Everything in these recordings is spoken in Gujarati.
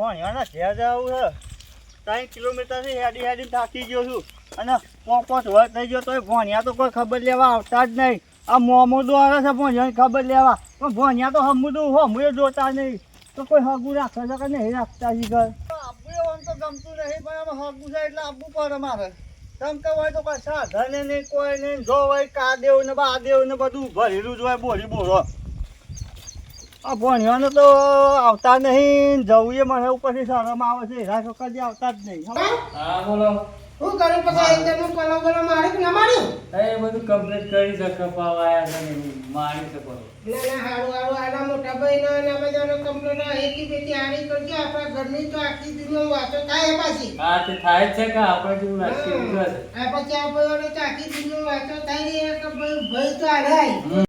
ભણ્યાના ઘેર જવું છે 3 કિલોમીટરથી હેડી થાકી ગયો છું અને 5 વર્ષ થઈ ગયો તોય ભણ્યા તો કોઈ ખબર લેવા આવતા જ નહીં. આ મોમોદો આવે છે ભણ્યાની ખબર લેવા, પણ ભણ્યા તો હમુદું હમુએ જોતા નહીં. તો કોઈ હગું રાખે છે કે નહીં રાખતા શીખર આબુ આમ તો ગમતું નહીં, પણ આમ હગું છે એટલે આબુ પડે મારે. ચમકે હોય તો કોઈ સાધને નહીં, કોઈ નહીં. જો હોય કાદેવ ને બાદેવ ને બધું ભરેલું જ હોય, બોરી બોરો. આ ભણ્યાને તો આવતા નહીં, જવું એ મને ઉપરથી શરમ આવે છે. એના છોકરા આવતા જ નહીં. હા બોલો. હું કરું પછી એકદમ કલો મારી ના માર્યું એ બધું કમ્પ્લીટ કરી શકે પાવાયા છે ને મારી શકો. ના હારું આના મોટા ભાઈ ના બધાનો કમ્પ્લેટ એકી બેટી આડી કરજો. આપણા ઘરની તો આખી દુનિયા વાતો થાય પાછી. હા તે થાય જ છે કે આપણે જેવું રાખીએ એવું છે. આ પછી આ ભાઈઓને તો આખી દુનિયા વાતો થાય કે ભાઈ તો આડે આવી.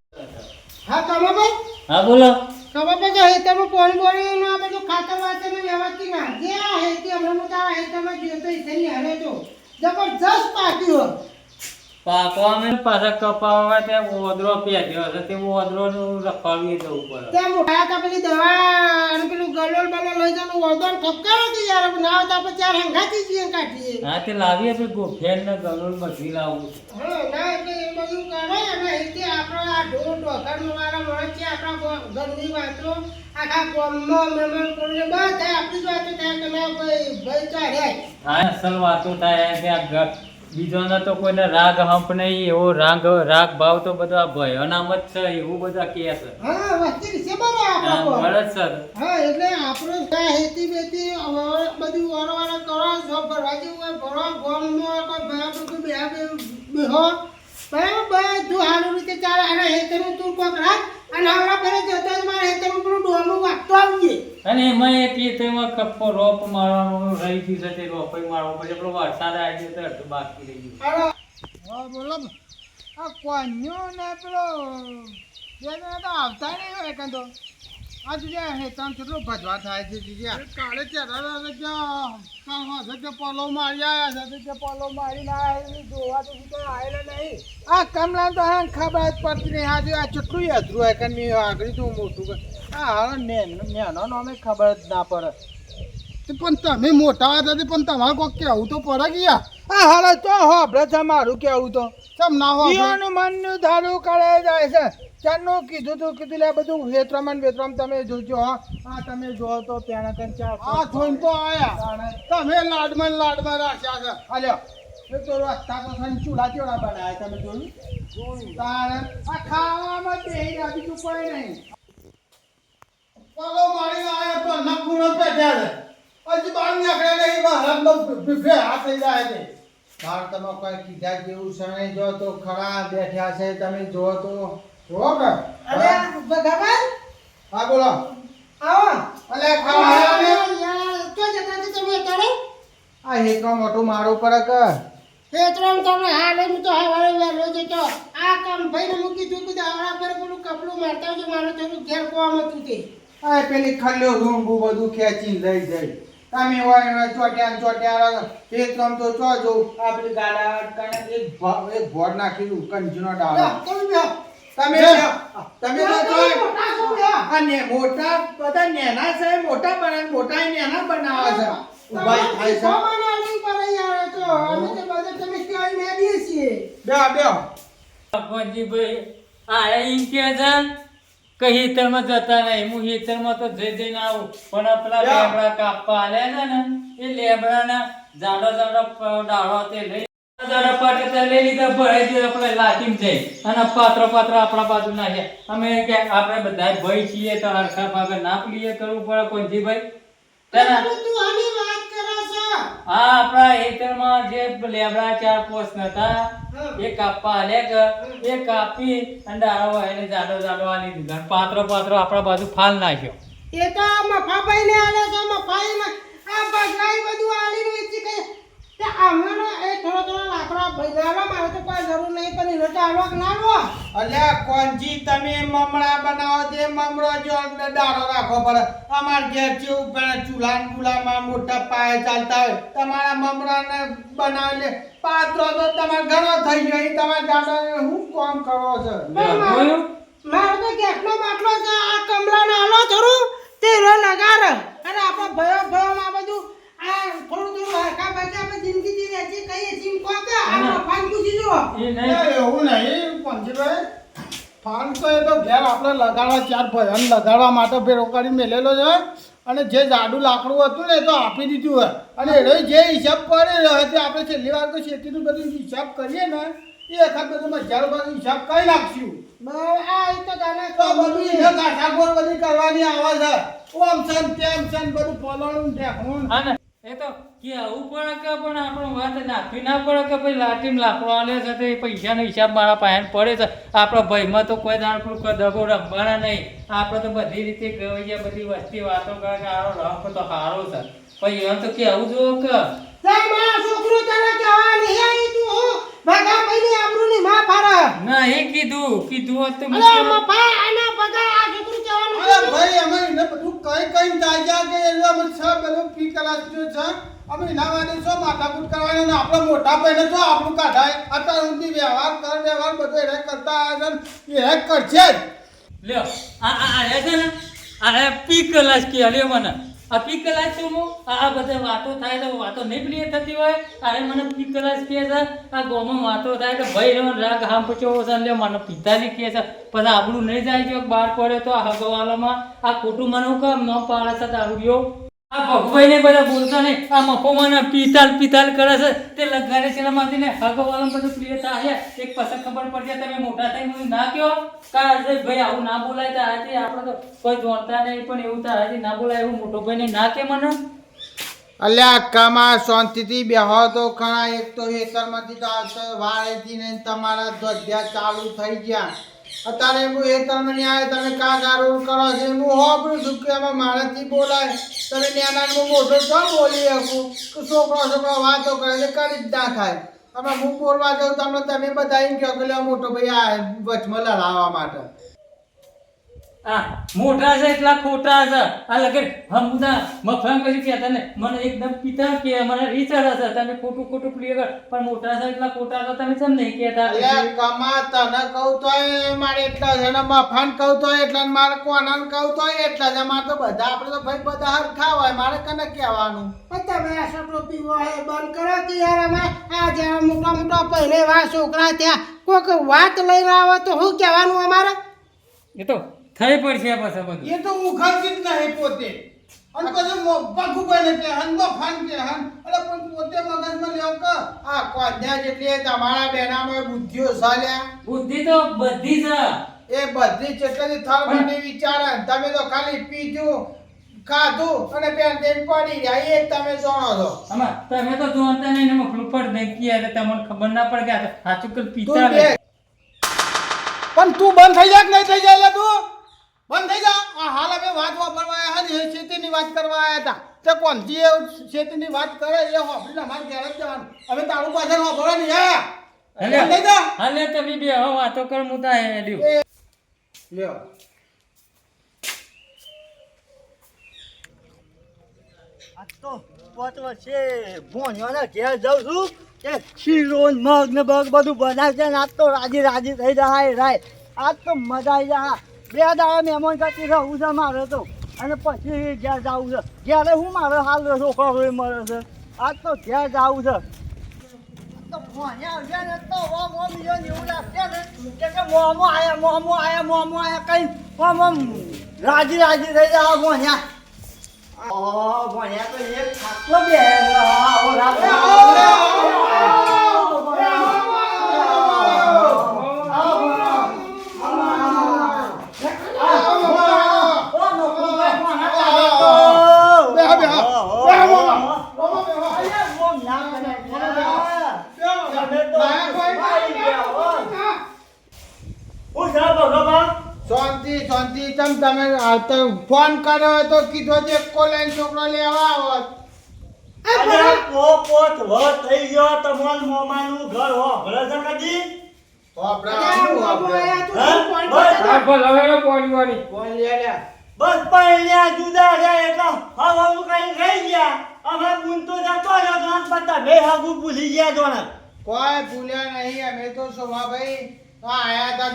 હા કમા ભાઈ. હા બોલો. કમા ભાઈ હેતરમાં પાણી બોણી ના બધું ખાતર વાતર ને વ્યવસ્થિત ના જે આ હેતી હમણાં તારા હેતરમાં જોયો તો ઇથેની હરે તો જબરજસ્ત પાટી હોય. પાકવા પાછા કપાવા ત્યાં ઓદરો પેટ્યો હશે તે ઓદરોનું રખડવી જવું પડે. ત્યાં મોટા હતા પેલી દવા અને પેલું ગલોલ બલોલ લઈ જવાનું ઓદોન ઠપકારો કે યાર ના આવતા પછી ચાર હંગાતી જઈએ કાઢીએ. હા તે લાવીએ તો ગોફેન ને ગલોલ બધી લાવવું. હા ના એટલે એ બધું કરે અને એટલે આપણો આ ઢોર ઢોકર વાળા મળે છે. આપણા ઘરની વાતો આખા ગામમાં મહેમાન કરીને બધા આપણી જ વાતો થાય કે ના ભાઈ ચાલ્યા. હા અસલ વાતો થાય ત્યાં બીજોને તો કોઈને રાગ હંપ નહીં, એવો રાગ ભાવ તો બધા ભય અનામત છે એવું બધા કહે છે. હા વસ્તી છે બરાબર આપણો મળે જ છે. હા એટલે આપણે ત્યાં હેતી બેતી બધું વારવાળા કરો જો ભરવા જેવું હોય ભરો ગામમાં કોઈ ભયા બધું બેહો બરાબર બધું સારું રીતે ચાલે. અને હેતરનું તું કોક રાખ અને આવડા ફરે જતો જ મારે હેતરનું પેલું ડોલનું વાગતો આવજે. અને એમાં એટલી તેમાં કપ્પો રોપ મારવાનો રહી ગયું છે તે રોપ મારવો પડે. પેલો વરસાદ આવી ગયો તો અડધું બાકી રહી ગયું. હા બોલો આ કોન્યો ને પેલો બે જણા તો આવતા નહીં હોય કાં તો આ જગ્યા હેતર કેટલો ભજવા થાય છે જગ્યા કાલે ત્યાં પોલો મારી આવ્યા છે કે પોલો મારીને આવ્યા જોવા તો આવેલા નહીં. આ કમલા તો હા ખબર જ પડતી નહીં. આજે આ કેટલું અધરું હોય કે નહીં આગળ તો મોટું હા હાલો નેનો નામે ખબર જ ના પડે. પણ તમે મોટા હતા પણ તમારે કોઈ કેવું તો પડે કે યાર આ હાલ તો હોભળે છે મારું કેવું તો ચમ ના હોય મનનું ધારું કરે જાય છે. ચારનું કીધું લે બધું વેતરામણ તમે જોજો. હા તમે જો તો પેણા કન ચાર આ જોઈને તો આયા તમે લાડમાં રાખ્યા છે. હાલ્યો એ તો રસ્તા તો થઈને ચૂલા ચેવડા બનાવ્યા તમે જોયું તારે આ ખાવામાં બેહી રહ્યા બીજું કોઈ નહીં. પલો મારીને આયા તો નખુણો પેટ્યા છે હજી બાર નીકળ્યા નહીં. મહારાજનો બિફે હાથ થઈ જાય છે. બાર તમે કોઈ કીધા જેવું છે જો તો ખરા બેઠ્યા છે તમે જો તો જો કે અરે ભગવાન હા બોલો આવો અલે ખાવા યાર તો જતા તમે કરે આ હેતરો મોટું મારું પર કે હેતરો તમે હા લઈને તો હવારે વેલો જતો આ કામ ભાઈને મૂકી દીધું કે આવડા પર પેલું કપડું મારતા છે મારો થોડું ઘેર કોમ હતું તે આ પેલી ખલ્યો રૂંબુ બધું ખેંચીને લઈ જાય. તમે હોય ચોટ્યા હેતરો તો ચો જો આ પેલી ગાડા અટકાને એક ભોર નાખી કંજીનો ડાળો તમે અને મોટા બધા નેના છે મોટા બનાવે મોટા નેના બનાવે છે. ઉભાઈ થાય છે માનાની પર યાર તો અમે તો બધા તમે ક્યાં મેડીએ છીએ બે ભગવાનજીભાઈ આ એમ કે છે કે હેતરમાં જતા નહીં. હું હેતરમાં તો જઈને આવું પણ પેલા લેબડા કાપવા આલ્યા છે ને એ લેબડાના જાડો ડાળો તે લઈ લઈ લીધા ભરાઈ દીધા આપણે લાટીમ જઈ અને પાત્ર આપણા બાજુ નાખ્યા. અમે કે આપણે બધા ભાઈ છીએ તો હરખા ભાગે નાપ લઈએ કરવું પડે કોંજીભાઈ. હા આપણા હેતરમાં જે લેબડા 4-5 નતા એ કાપવા આલ્યા કે એ કાપી અને ડાળો એને જાડો આલી દીધા. પાત્ર આપણા બાજુ ફાલ નાખ્યો. એ તો મફાભાઈ ને આલે છે મફાઈ ને આ બગલાઈ બધું આલી વેચી કે તે આમનો એ થોડો લાકડા ભઈલાવા મારે તો કોઈ જરૂર નહીં પણ એનો ડાળો ના લો. અલ્યા કોંજી તમે મમરા બનાવો તે મમરો જો ડાળો રાખો પડે. અમાર ઘેર જે ઉપર ચૂલાન ગુલામાં મોટા પાયે ચાલતા હોય તમારા મમરાને બનાવી લે પાત્રો તો તમાર ઘણો થઈ ગયો. તમાર દાદાને હું કામ કરો છો મારો તો ગેસનો બાટલો છે આ કમલાને આલો જરૂર તે રો લગાર અને હેડ આપણે ભયો બધું આ થોડું હરખા બાકી આપણે જિંદગી જીવે છે કઈ જીમ કોકા આ ફાન પૂછી જો એ નહીં એવું નહીં પંજીભાઈ ફાન તો એ તો ઘેર આપણે લગાડવા ચાર ભયન લગાડવા માટે ફેર ઓકાડી મેલેલો છે અને જે જાડું લાકડું હતું ને એ તો આપી દીધું હોય અને એનો જે હિસાબ કરી રહ્યો તે આપણે છેલ્લી વાર તો ખેતીનું બધું હિસાબ કરીએ ને એ વખત બધું 1000 રૂપિયાનો હિસાબ કરી નાખશું આ એ તો જાણે તો બધું એને કાઠાકોર બધી કરવાની આવે છે ઓમ સન તેમ સન બધું ફલાણું ઢેકણું હા ને એ તો કેવું પડે કે પણ આપણો વાત નાખવી ના પડે કે ભાઈ લાટીમ લાકડો આલે છે તો એ પૈસાનો હિસાબ મારા પાસે પડે છે આપણા ભાઈમાં તો કોઈ દાણ પણ દગો રમવાના નહીં આપણે તો બધી રીતે ગવાઈ બધી વસ્તી વાતો કરે કે આરો રંગ તો સારો છે પછી એમ તો કેવું જો કે તાર મારા છોકરો તને કહેવા નહીં આવી તું હું ભગા ભાઈની આબરૂની માં પાડે ના એ કીધું હોત તો અરે મફા આના પગાર આ છોકરું કહેવાનું અરે ભાઈ અમે એને બધું કઈ તાજા કે એટલે અમે છ પેલો પી ક્લાસ જો છે અમે એના માટે શું માથાકૂટ કરવાની ને આપણે મોટા ભાઈને જો આપણું કાઢાય અત્યાર સુધી વ્યવહાર બધું એને કરતા આવે છે એ કરશે જ લ્યો આ છે ને આ પી કલાસ કે લ્યો મને આ પી કલાસ છું હું આ બધા વાતો થાય તો વાતો નહીં પેલી થતી હોય અરે મને પી કલાસ કહે છે આ ગોમાં વાતો થાય તો ભાઈ નો રાગ હામ પચો છે લ્યો મને પિતાજી કહે છે પછી આપણું નહીં જાય કે બહાર પડે તો આ હગવાલામાં આ ખોટું મને હું કામ ન પાડે છે દારૂડિયો આ ભગવાઈ ને બધા બોલતા નહીં આ મફોમાં પિતાલ કરે છે તે લગાડે છે એમાંથી ને હગવાલામાં બધું પ્રિય થાય એક પછી ખબર પડી જાય તમે મોટા થઈ મને ના કહો કા ભાઈ આવું ના બોલાય તારાથી આપણે તો કોઈ જોડતા નહીં પણ એવું તારાથી ના બોલાય એવું મોટો ભાઈ ને ના કે મને અલ્યા કામાં શાંતિથી બેહો તો ખરા એક તો હેતરમાંથી તો આવતો વાળેથી ને તમારા ધ્વજ્યા ચાલુ થઈ ગયા અત્યારે હું હેતરમાં નહીં આવે તમે કા ગારું કરો છો હું હોબળું છું કે એમાં મારાથી બોલાય તમે નાના મોટો છો બોલી શકું કે છોકરો વાતો કરે છે કરી જ ના થાય અમે હું બોલવા જાઉં તમને તમે બધા એમ કહો કે લે મોટો ભાઈ આ વચમાં લડાવવા માટે આ મોટા છે એટલા ખોટા છે આ લગે હમદા મફાન કરી કહેતા ને મને એકદમ પિતા કે મને રીચર હશે તમે ખોટું પ્લે કર પણ મોટા છે એટલા ખોટા તો તમે કેમ નહીં કહેતા અલ્યા કમા તને કહું તોય મારે એટલા છે ને મફાન કહું તોય એટલા ને મારે કોનાને કહું તોય એટલા છે મારે તો બધા આપણે તો ભાઈ બધા હરખા હોય મારે કને કહેવાનું તમે આ છોકરો પીવો હે બંધ કરો કે યાર અમે આ જ્યાં મોટા પહેલે વા છોકરા ત્યાં કોઈક વાત લઈને આવે તો શું કહેવાનું અમારે એ તો થઈ પડશે પાછા બધું એ તો ઉખાડતી જ નહીં પોતે અને પછી બાગુભાઈને કે હન મફાન કે હન અરે પણ પોતે મગજમાં લેવ કે આ કોન્યા જેટલી તમારા બેનામાં બુદ્ધિઓ સાલ્યા બુદ્ધિ તો બધી છે એ બધી જેટલી થરવાની વિચારે તમે તો ખાલી પીધું ખાધું અને પેન દેન પડી રહ્યા એ તમે જાણો છો આમાં તમે તો જોતા નહીં ને મફલું પડ નહીં કે એટલે તમને ખબર ના પડે કે સાચું કે તું પિતા બે પણ તું બંધ થઈ જા કે નહીં થઈ જાય તું બંધ થઈ જા આ હાલ અમે વાત વાપરવા આવ્યા હતા ને ખેતીની વાત કરવા આવ્યા હતા તે કોણથી એ ખેતીની વાત કરે એ હોભળીને અમારે ઘેર જ જવાનું અમે તારું પાછળ હોભળવા નહીં આવ્યા બંધ થઈ જા હાલે તમે બે હવે વાતો કર હું તા હેડ્યું લ્યો આજ તો 5 વર્ષે ભોણિયાના ઘેર જાઉં છું કે શીરો ને મગ ને બગ બધું બનાવશે ને આજ તો રાજી થઈ જાય રાય આજ તો મજા આવી જાય 2 દાડા મહેમાન કરતી રહું છે મારે તો અને પછી ઘેર જવું છે ઘેરે હું મારે હાલ છોકરો મળે છે આજ તો ઘેર જવું છે તો ભોણિયા આવ્યા ને તો ઓમ બીજો એવું લાગશે ને કે મોમો આયા કઈ ઓમ રાજી થઈ જાય ભોણિયા ભણ્યા તો એક ખાટલો બે શાંતિ તમે ફોન કર્યો હોય તો કીધો છે કોલેન છોકરો લેવા આવો પોત વર થઈ ગયો તમાર મોમાનું ઘર હો ભલે છે કદી બસ પૈણ્યા જુદા રહ્યા એટલે હવાનું કઈ રહી ગયા અમે બુન તો જતો રહ્યો તો પતા બે હાગુ ભૂલી ગયા જોણા કોઈ ભૂલ્યા નહીં અમે તો સોમા ભાઈ આયા હતા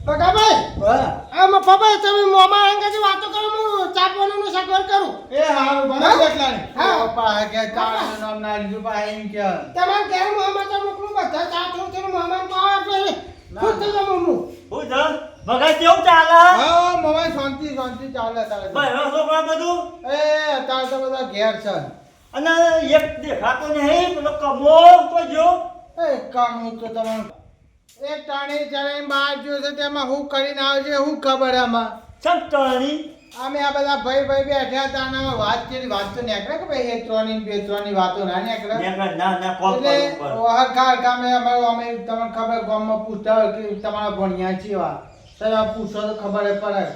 બગાભાઈ હા આમાં પપ્પા તમે મોમાં અંગાજી વાતો કરો હું ચા પાણીનું સગવડ કરું એ હારું બનાવી દેખલાની હા. પપ્પા કે ચાનું નામ ના લીધું પા એમ કે તમારે ઘેર મોમાં તો મોકલું બધા ચા થોડું થોડું મોમાં તો આપણે ખુશ થઈ જાઉં હું હું છે ભગાઈ કેવું ચાલે હા મમ્મી શાંતિ ચાલે તારે બહેરો છોકરા બધું એ અત્યારે તો બધા ઘેર છે અને એક દેખાતો નહીં પેલો કમો તો જો એ કામ તો તમારું એક ટાણી ચડીને બહાર ગયો છે તેમાં હું કરીને આવશે હું ખબર આમાં ચમટણી અમે આ બધા ભાઈ બેઠા હતા અને આમાં વાત કરી વાત તો નીકળે કે ભાઈ એ ત્રણની બે ત્રણની વાતો ના નીકળે ના કોલ એટલે હરખા કામે અમે તમને ખબર ગામમાં પૂછતા હોય કે તમારા ભણ્યા ચેવા તમે પૂછો તો ખબર પડે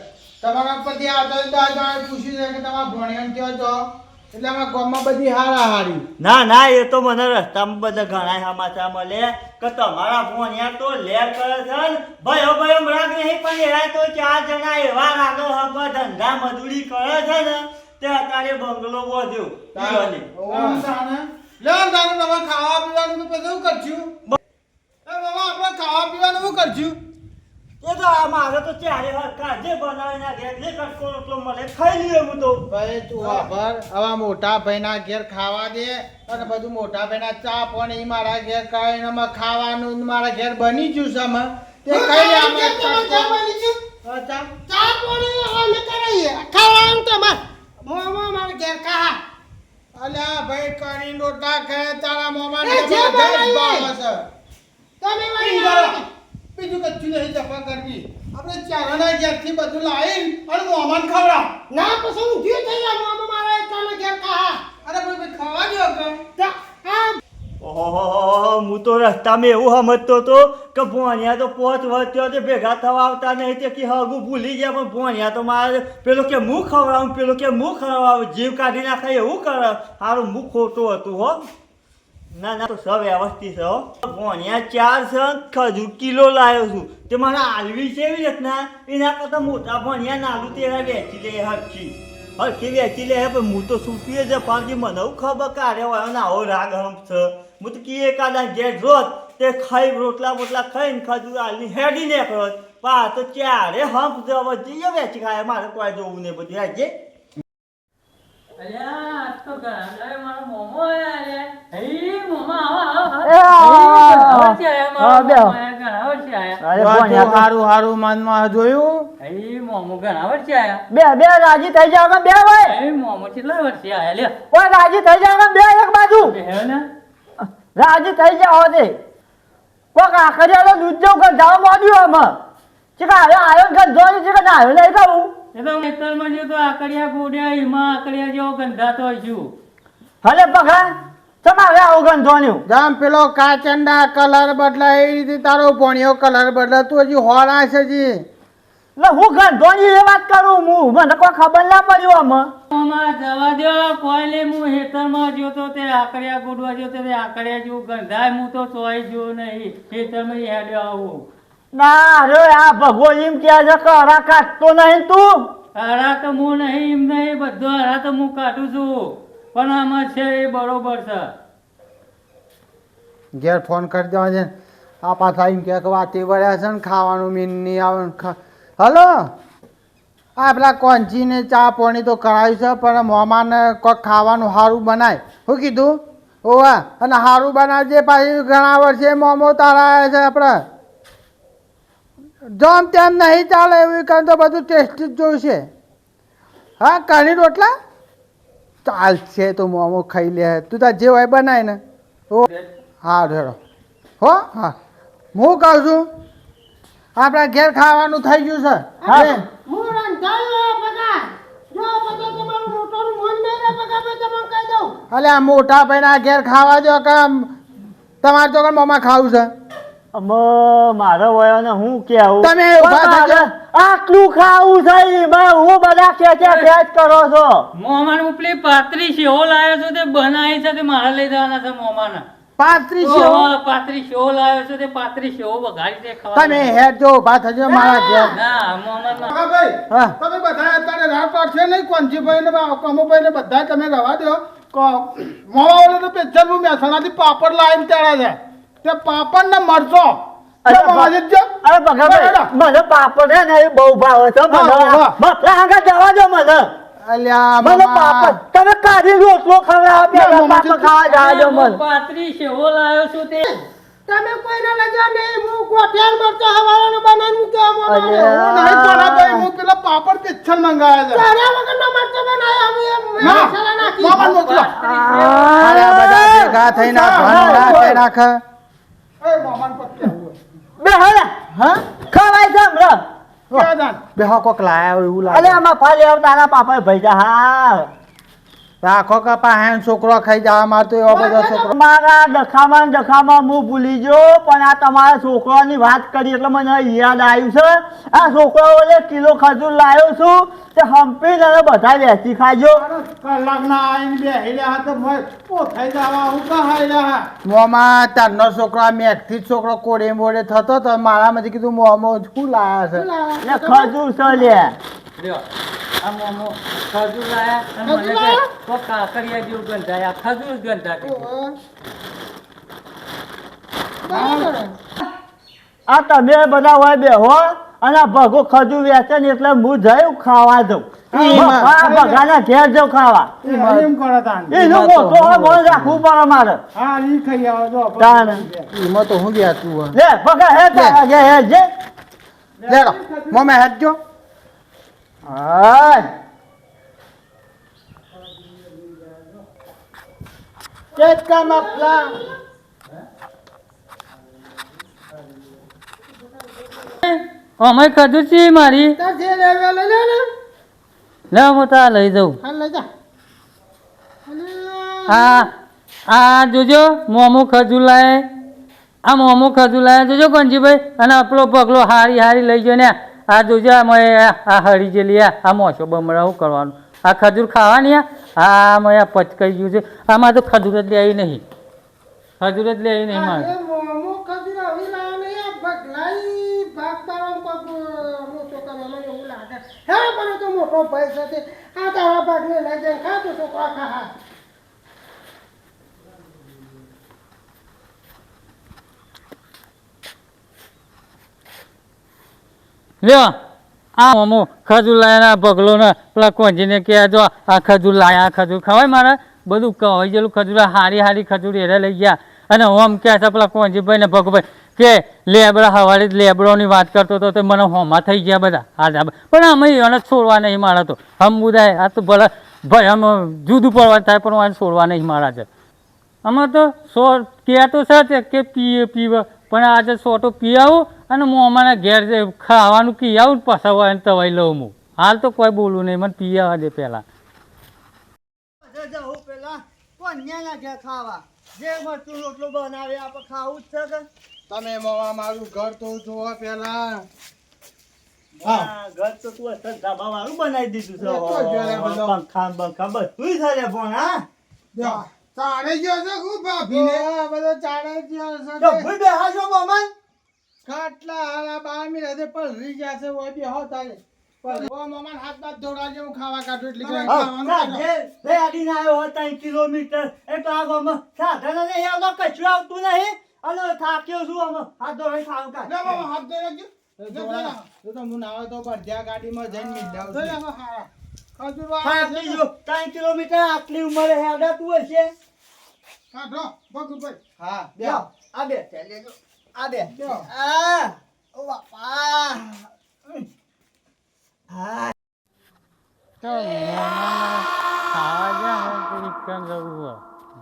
તમારા પરથી આવતા હોય તો આ તમારે પૂછ્યું છે કે તમારા ભણ્યા કેવા છો એટલે અમારા ગામમાં બધી હારી ના એ તો મને રસ્તામાં બધા ઘણા સમાચાર મળે કે તમારા ભોણિયા તો લેર કરે છે ને ભયો રાગ નહીં પણ એરા તો 4 જણા એવા રાગો હબ ધંધા મજૂરી કરે છે ને તે અત્યારે બંગલો બોધ્યો ઈયોને. તમે ખાવા પીવાનું તો પછી શું કરશું બાબા આપણે ખાવા પીવાનું શું કરશું એ તો આ મારે તો ચારે હરખા જે બનાવી નાખે જે કટકો રોટલો મળે ખાઈ લઈએ હું તો ભાઈ તું આભાર હવે મોટા ભાઈના ઘેર ખાવા દે અને બધું મોટા ભાઈના ચા પાણી મારા ઘેર કહીને અમે ખાવાનું મારા ઘેર બની ગયું છે અમે તે કઈ લે અમે ચા પાણી છું હા, ચા ચા પાણી અમે કરાઈએ ખાવાનું તમાર મોમાં મારા ઘેર ખા અલ્યા ભાઈ કરી રોટલા ખાય તારા મોમાં એ જે બનાવીએ. ભાવે છે તમે વાળી બીજું કચ્છું નહીં જપા કરવી આપણે ચારાના ઘેરથી બધું લાવીને અને મોમાં ખવડાવ ના પછી હું જીવ થઈ જાય મોમાં મારા એકલાના ઘેર ખા અરે ભાઈ ખાવા દો કે ઓહો હું તો રસ્તામાં એવું સમજતો હતો કે ભોણિયા તો 5 વર્ષ થયો તે ભેગા થવા આવતા નહીં તે કે હગું ભૂલી ગયા પણ ભોણિયા તો મારે પેલો કે હું ખવડાવું પેલો કે હું ખવડાવું જીવ કાઢી નાખે એવું કરે સારું હું ખોટું હતું હો ના તો સબ વ્યવસ્થિત છે હો ભોણિયા 4 છે ખજૂર કિલો લાવ્યો છું તે મારા આલવી છે એવી રીતના એના કરતાં મોટા ભોણિયા નાલું તેરા વેચી લે હરખી વેચી લે પણ હું તો સૂકીએ જ પાછી મને એવું ખબર કાઢે હોય ને આવો રાગ હમ છે હું તો કીએ કાદા ઘેર જોત તે ખાઈ રોટલા ખાઈને ખજૂર આલની હેડી નીકળો પા તો ચારે હંપ જવા જઈએ વેચી ખાય મારે કોઈ જોવું નહીં બધું આજે અલ્યા આજ તો ઘણા મારો મોમો આયા લે હે મોમા આવો એ આવો. ઘણા વર્ષે આયા હા, મારો બેહો. મોમો આયા ઘણા વર્ષે આયા અરે ભોણિયા તો- હારું માનમાં જોયું હે મોમો ઘણા વર્ષે આયા બે રાજી થઈ જાવ બે ભાઈ હે મોમો કેટલા વર્ષે આયા લે ઓય રાજી થઈ જાવ બે એક બાજુ બેહો ને રાજી થઈ જાવ દે કોક આખરિયા તો દૂધ જેવું ગંધાવા માંડ્યું આમાં ચીકા આવ્યો ગંધો ચીકા ના આવ્યો લઈ કહું એ તો ખેતરમાં જો તો આકડિયા ગોડ્યા એમાં આકડિયા જેવો ગંધાતો હશું હલે પગા તમારે આવો ગંધોન્યું જામ પેલો કાચંડા કલર બદલાય એ રીતે તારો ભણ્યો કલર બદલા તું હજી હોરા છે જી એટલે હું ગંધોની એ વાત કરું હું મને કોઈ ખબર ના પડ્યું આમાં મોમા જવા દો કોઈ લે હું ખેતરમાં જોતો તે આકડિયા ગોડવા જોતો તે આકડિયા જેવું ગંધાય હું તો ચોઈ જો નહીં ખેતરમાં હેડ્યો આવું ના રે આ ભગવો એમ કે છે કે હરા કાઢતો નહીં તું હારા તો હું નહીં એમ નહીં બધો હારા તો હું કાઢું છું પણ આમાં છે એ બરોબર છે ઘેર ફોન કરી દેવા છે આ પાછા એમ કે વાતે વળ્યા છે ને ખાવાનું મીન નહીં આવે ને હલો આ પેલા કોંચીને ચા પાણી તો કરાવ્યું છે પણ મોમાને કોઈક ખાવાનું સારું બનાય શું કીધું ઓવા અને સારું બનાવજે પાછી ઘણા વર્ષે મોમો તારા આવ્યા છે આપણે જોમ તેમ નહીં ચાલે એવું કારણ તો બધું ટેસ્ટી જ જોઈશે હા કઢી રોટલા ચાલશે તો મોમો ખાઈ લે તું તાર જે હોય બનાય ને ઓ હા ઢેરો હો હા હું કહું છું આપણા ઘેર ખાવાનું થઈ ગયું છે હા. હું રંધાયો બગા જો બધો તમારું મોટોનું મન નહીં ને બગા મેં તમને કહી દઉં અલે આ મોટા ભાઈના ઘેર ખાવા દો કે તમારે તો મોમાં ખાવું છે મારો વયો ને હું કેવું તમે ઊભા થઈ જાઓ. આટલું ખાવું છે એમાં હું બધા ખેંચ કરો છો મોમાન ઉપલી પાત્રી શેવો લાવ્યો છું તે બનાવી છે તે મારે લઈ જવાના છે મોમાના પાંત્રીસ છે. પાત્રી શેવો લાવ્યો છું તે પાત્રી શેવો વઘારી તે તમે ખાવા હેડ જો ઊભા થજો મારા ઘેર ના મોમાન હા તમે બધા અત્યારે રાત પાડશે નહીં કોંજીભાઈ ને કમુભાઈ ને બધા તમે રવા દો મોવા વાળો તો પેચર હું મહેસાણાથી પાપડ લાવીને ચાળે છે તે પાપડ ને મરચો અરે મામાજી જ જાઓ. અરે ભગાભાઈ, મને પાપડ છે ને એ બહુ ભાવે છે. વાહ. મફલા આગળ જવા દો મને. અલ્યા મને મામા. પાપડ તમે કાઢી રોટલો ખવડાવો પેલા પાપડ ખાવા જવા દો મને. પાત્રી સેવો લાવ્યો છું તે તમે કોઈને લજા નહીં હું ગોઠિયાર મરચો હવારાનો બનાવીને મૂક્યો અરે. હું નહીં બનાવતો, હું પેલા પાપડ પિચ્છર મંગાવ્યા છે. તારા વગરનો મરચો બનાવ્યો અમે ના, મસાલા નાખી મામા મોકલો. અરે આ બધા ભેગા થઈને આ ઘણ નાખે નાખે. એ મામાને પત્તે આવું. બે હવે હા? ખવાય છે હમણાં. ક્યાં જાન? બેહો કોક લાયા હોય એવું અરે લાગે. આમાં ફાલી આવતાના પાપડ ભૈજા હા. રાખો કપા હેન છોકરો ખાઈ જવા મારતો એવો બધો છોકરો. મારા ડખામાં હું ભૂલી ગયો પણ આ તમારા છોકરાની વાત કરી એટલે મને યાદ આવ્યું છે. આ છોકરો ઓલે કિલો ખજૂર લાવ્યો છું તે હંપીને અને બધા વેચી ખાજો. કલાકના આઈને બેહી રહ્યા તો મોય પોથાઈ જવા હું કહાઈ રહ્યા. મોમાં તારનો છોકરો આ મેઘથી જ છોકરો કોડે મોડે થતો તો મારામાંથી કીધું મોમો શું લાયા છે. ને ખજૂર છે લે. લ્યો આ મોમો ખજૂર લાયા અને મને ખજૂર કે લાયા? કોક કાકરિયા જેવું ગંધાય આ ખજૂર જ ગંધાતી આ તમે બધા હોય બેહો અને આ ભગો ખજૂર વેચે ને એટલે હું જઈ ખાવા દઉં. આ ભગાના ઘેર જાઉં ખાવા. એમ કરો તાન. એનું મોટો હોય મને રાખવું પડે મારે. હા ઈ ખાઈ આવો જો. તાન. એમાં તો હું ગયા તું. લે ભગા હે તારા ઘેર હે જે. લેડો મોમે હેડજો. હાય. ચેટકા મફલા. અમે ખજૂર છે મારી તાર જે લેવા લઈ લે ને લે હું તા લઈ જાઉં હા લઈ જા આ જોજો મોમો ખજૂર લાય આ મોમો ખજૂર લાય જોજો ગંજીભાઈ અને આપણો પગલો હારી હારી લઈ ગયો ને આ જોજો આ હરી જેલી આ મોસો બમરા શું કરવાનું આ ખજૂર ખાવાની આ મેં પચકાઈ ગયું છે આમાં તો ખજૂર જ લેવી નહીં ખજૂર જ લેવી નહીં મારે અરે મોમો ખજૂર આવી લાયા નહીં આ બગલાઈ ભાગ તારો પગ મોટો કરવાનો એવું લાગે હે પણ તો મોટો ભાઈ છે તે આ તારા ભાગને લઈ જાય ખા તો છોકરા ખા લ્યો આ મોમો ખજૂર લાયા પગલો ને પેલા કોંજીને કહે જો આ ખજૂર લાયા આ ખજૂર ખવાય મારે બધું કવાઈ ગયેલું ખજૂર હારી હારી ખજૂર એને લઈ ગયા અને હોમ કહે છે પેલા કોંજીભાઈ ને ભગભાઈ કે લેબડા હવારે લેબડોની વાત કરતો હતો તો મને હોમાં થઈ ગયા બધા હા પણ અમે એને છોડવા નહીં મારા તો હમ બુધાય આ તો ભલે ભાઈ આમ જુદું પડવા થાય પણ એને છોડવા નહીં મારા છે અમે તો કહે તો છે કે પીવે પણ આજે સોટો પી આવું અને મોમાના ઘેર ખાવાનું પી આવું પસાવા એને તવાઈ લઉં હું હાલ તો કોઈ બોલું નહીં મને પી આવવા દે પહેલાં જવું પેલા કોન્યાના ઘેર ખાવા જે મરચું રોટલો બનાવે આપણે ખાવું જ છે કે તમે મોવા મારું ઘર તો જુઓ પેલા. આ ઘર તો તું અસલ ધાબા વાળું બનાવી દીધું છે. એ તો જોયા બધો. પંખા બંખા બધું છે લે પણ હા. જો ચાણે ગયો છે ખૂબ ભાભીને. બધો ચાણે ગયો છે તો ભૂલ બેહાજો મોમન. ખાટલા હાલા 12 મિનિટે પલરી ગયા છે ઓય બેહો તારે. ઓ મમાન હાથ બાથ ધોડાવજે હું ખાવા કાઢું એટલે કે ખાવાનું હા, કાઢો. જે રેડીને આવ્યો હોય 3 કિલોમીટર એટલે આ ગામમાં સાધન નહીં આવતો કચરું આવતું નહીં અને થાક્યો છું અમે હાથ ધોઈને ખાવું કાઢ. લે મામા હાથ ધોઈ નાખજો. તો તો હું નાવા તો બળદિયા ગાડીમાં જઈને મિલ જાઉં છું. ખજૂર વાળા થાકી ગયો 3 કિલોમીટર આટલી ઉંમરે હેડાતું હશે. કાઢો બગુભાઈ. હા બે લ્યો, આ બે છે, લેજો. આ બે લ્યો. આ ઓ બાપા હા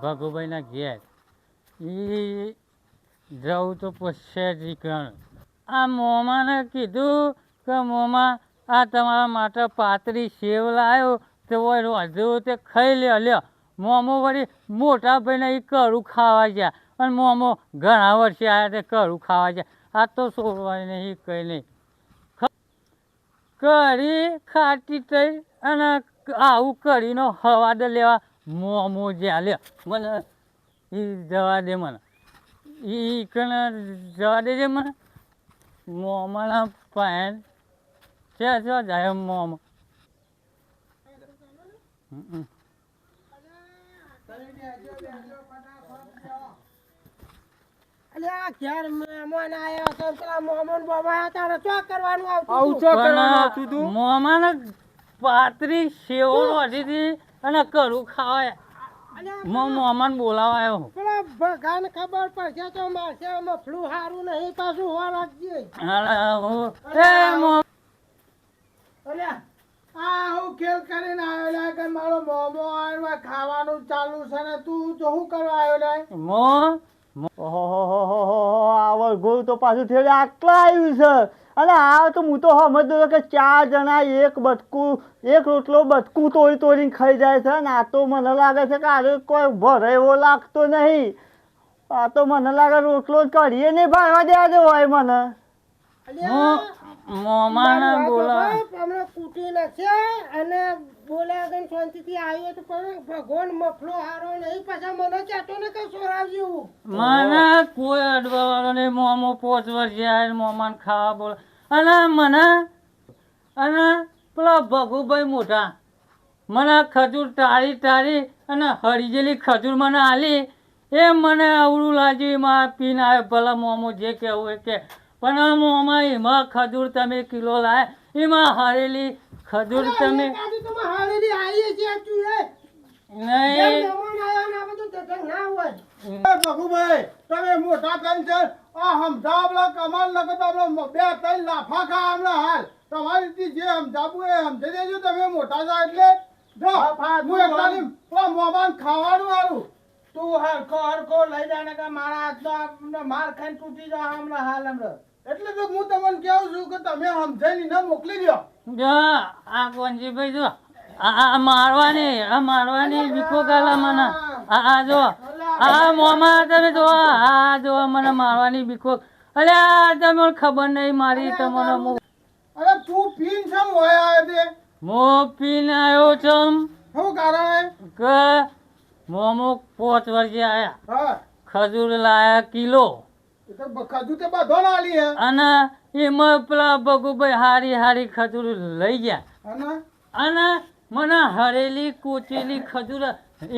ભગુભાઈના ઘેર એ જવું તો પછી રીકણ આ મોમાને કીધું કે મોમા આ તમારા માટે પાતળી સેવ લાવ્યો તે રોજુ તે ખાઈ લ્યો મોમો વળી મોટા ભાઈને એ કરું ખાવા ગયા અને મોમો ઘણા વર્ષે આવ્યા તે કરું ખાવા ગયા આ તો છોડવાની નહીં કંઈ નહીં કરી ખાટી થઈ અને આવું કરીને હવાદ લેવા મોમો જ્યાં લે મને એ જવા દે મને એ કને જવા દેજે મને મોમાના પાયન છે જાય મોમો અલ્યા ઘેર મહેમાન આયા છે પેલા મોમન બાબા તારે શું કરવાનું આવતું આવું હતું? ચો કરવાનું આવતું તું? મોમાને પાતરી સેવો વાટી હતી અને કરું ખાવાય અલ્યા મોમાન બોલાવાયો પેલા ભગાને ખબર પડશે તો મારશે મફલું હારું નહીં પાછું હોવા રાખજે. એ મો અલ્યા આ હું ખેલ કરીને આવ્યો લે કે મારો મોમો આવ્યો ખાવાનું ચાલુ છે ને તું તો શું કરવા આવ્યો લે? મો ઓહો આવર ગોળ તો પાછું થયું આટલા આવ્યું છે અને આ તો હું તો સમજતો કે 4 જણા એક બટકું એક રોટલો બટકું તોડીને ખાઈ જાય છે ને આ તો મને લાગે છે કે આ કોઈ ભરે એવો લાગતો નહીં. આ તો મને લાગે રોટલો જ કાઢીએ નહીં ભાડવા દેવા જેવો હોય મને. અલ્યા મોમાને બોલાવા હમણાં કૂટી નાખશે અને બોલ્યા વગર શાંતિથી આવ્યો તો પણ ભગવાન મફલો હારો નહીં પાછા મને કહેતો ને કે સોરાવ જેવું. મને કોઈ અડવા વાળો નહીં. મોમો 5 વર્ષે આવીને મોમાને ખાવા બોલે અને પેલા ભગુભાઈ મોટા મને ખજૂર ટાળી અને હળીજેલી ખજૂર મને આલી એ મને અવળું લાગ્યું. એમાં પીને આવે ભલા મોમો જે કહેવું એ કે પણ મોમાં એમાં ખજૂર તમે કિલો લાવે એમાં હરેલી ખજૂર તમે આજે તો માં હારેલી આવીએ છીએ તું એ નહીં. મહેમાન આવ્યા ને આ બધું ધગધગ ના હોય. એ ભગુભાઈ તમે મોટા થઈ છે આ સમજાવલા કમાલ લગે તો આપણે 2-3 લાફા ખા હમણાં હાલ તમારી રીતે જે સમજાવવું એ સમજી દેજો. તમે મોટા છો એટલે જો હું એકલાની પેલા મોબાઈલ ખાવાનું વાળું તું હરખો લઈ જા ને કે મારા હાથનો માર ખાઈને તૂટી જા હમણાં હાલ હમણાં. એટલે તો હું તમને કહું છું કે તમે સમજાઈને મોકલી દો. જો આ કોણજીભાઈ જો આ મારવાની વિકો ગાલા મને આ જો આ મોમાં તમે જો આ જો મને મારવાની વિકો અલ્યા તમને ખબર નહીં મારી તમને અરે તું પીન છે હોય આવ્યો તે મો પીને આવ્યો છું શું કારણ કે મોમો 5 વર્ષે આયા હા ખજૂર લાયા કિલો એ તો ખજૂર તે બધો ના આલી હે અને એમાં પેલા બગુભાઈ હારી ખજૂર લઈ ગયા અને મને હરેલી કોચેલી ખજૂર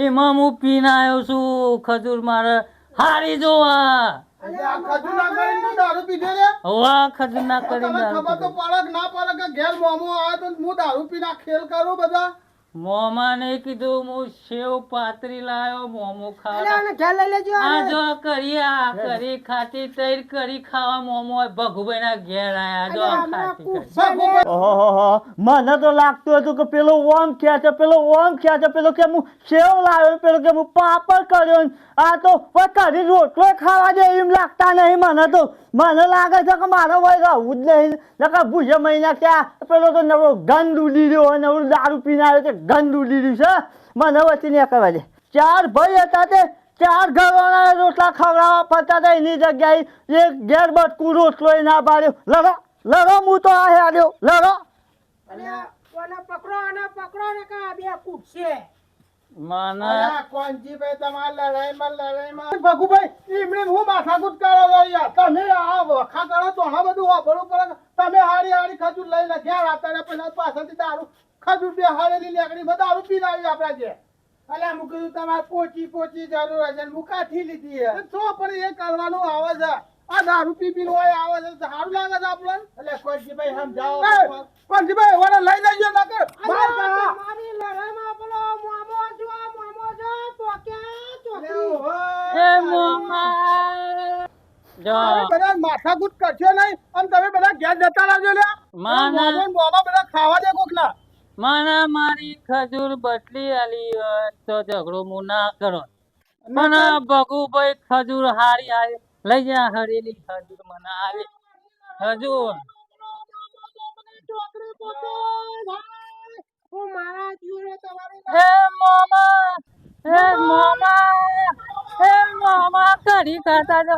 એમાં હું પીને આવ્યો છું. ખજૂર મારે હારી જોવા એટલે આ ખજૂર ના કરીને તું દારૂ પીધો રે? વાહ ખજૂર ના તો કરી તને ખબર તો પડે કે ના પડે કે ઘેર મોમો આવે તો હું દારૂ પીને આ ખેલ કરું બધા? મોમાને કીધું હું સેવ પાતરી લાયો મોમો અલ્યા ખાવા આને ઘેર લઈ લેજો આ આને. જો કરી ખાતી તૈર કરી ખાવા મોમો ભગુભાઈ ના ઘેર આયા જો અલ્યા હમણાં ખાતી કરી. કૂટશે ને. ઓહો મને તો લાગતું હતું કે પેલો ઓમ ક્યાં છે પેલો કે હું સેવ લાવ્યો પેલો કે હું પાપડ કર્યો ને આ તો કઢી રોટલો ખાવા દે એમ લાગતા નહીં મને તો. મને લાગે છે કે મારો ભાઈ રહું જ નહીં નકર ભૂજે મહિના ત્યાં પેલો તો નવરો ગંદ ઉડી રહ્યો નવરું દારૂ પીને આવ્યો તે ગંદ ઉડી રહ્યું છે. મને વચ્ચે નહીં કરવા દે. 4 ભાઈ હતા તે 4 ઘરવાળા રોટલા ખવડાવવા પડતા હતા એની જગ્યાએ એક ઘેર બટકું રોટલો એ ના પાડ્યો. લડો હું તો આ હાર્યો લડો. અલ્યા આને પકડો ને કે આ બે કૂટશે. મને અલા કોણજીભાઈ તમારા લડાઈમાં ભગુભાઈ એમને હું માથાકૂટ કરો છો યાર? તમે આ વખા કરો તો આ બધું વાપરવું પડે. તમે હારી ખજૂર લઈને ઘેર આતા પેલા પાછળથી દારૂ ખજૂર બે હારેલી નીકળી દારૂ પીને આવી આપણા ઘેર. અલ્યા હું કીધું તમારે પોચી જરૂર હશે હું કાઠી લીધી હે તો પણ એ કરવાનું આવે છે. આ દારૂ પીને હોય આવે છે સારું લાગે છે આપણને? એટલે કોણજીભાઈ સમજાવો. કોણજીભાઈ વડે લઈ જજો નકર બહાર કાઢો. મારી લડાઈમાં પેલો મોમો જો ટોક્યા ટોકી. એ મોમા જો બધા માથાકૂટ કરશો નહીં અને તમે બધા ઘેર જતા રહેજો લે. મોમાં બધા ખાવા દે કોક ના. મને મારી ખજૂર બદલી આલી હોત તો ઝઘડો હું ના કરો. મને ભગુભાઈ ખજૂર હારી આવી લઈ જા હરેલી ખજૂર મને આવી ખજૂર હું મારા જીવને તમારી એ મોમા કરી ખાતા જો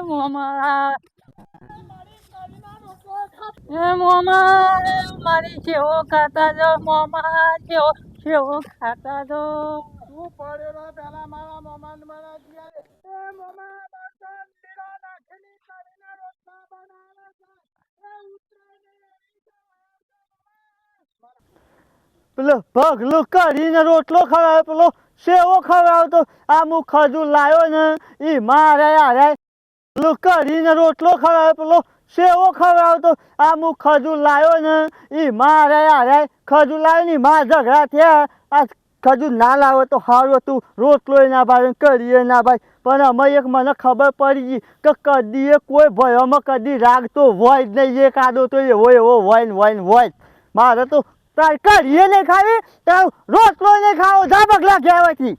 મોમા મારી સેવો ખાતા જો મોમા સેવો ખાતા જો તું પડેલો પેલા મારા મોમાન મને જીયારે એ મોમા બર્તન લીરા નાખીને કરીને રોટલા બનાવે છે. એ ઉતરાને પેલો પગલો કાઢીને રોટલો ખવડાવે પેલો સેવો ખવડાવતો આ હું ખજૂર લાવ્યો ને એ મારે પેલો કઢીને રોટલો ખવડાવ્યો પેલો સેવો ખવડાવતો આ હું ખજૂર લાવ્યો ને એ મારે ખજૂર લાવ્યો ને માં ઝઘડા થયા આ ખજૂર ના લાવો તો સારું હતું રોટલો ના ભાઈ કઢીએ ના ભાઈ પણ અમે એક મને ખબર પડી ગઈ કે કદી એ કોઈ ભયોમાં કદી રાગ તો હોય જ નહીં એક આદો તો એવો હોય મારે તો તાર કઢીએ નહીં ખાવી તાર રોટલો નહીં ખાવો જા બગલા કહેવાથી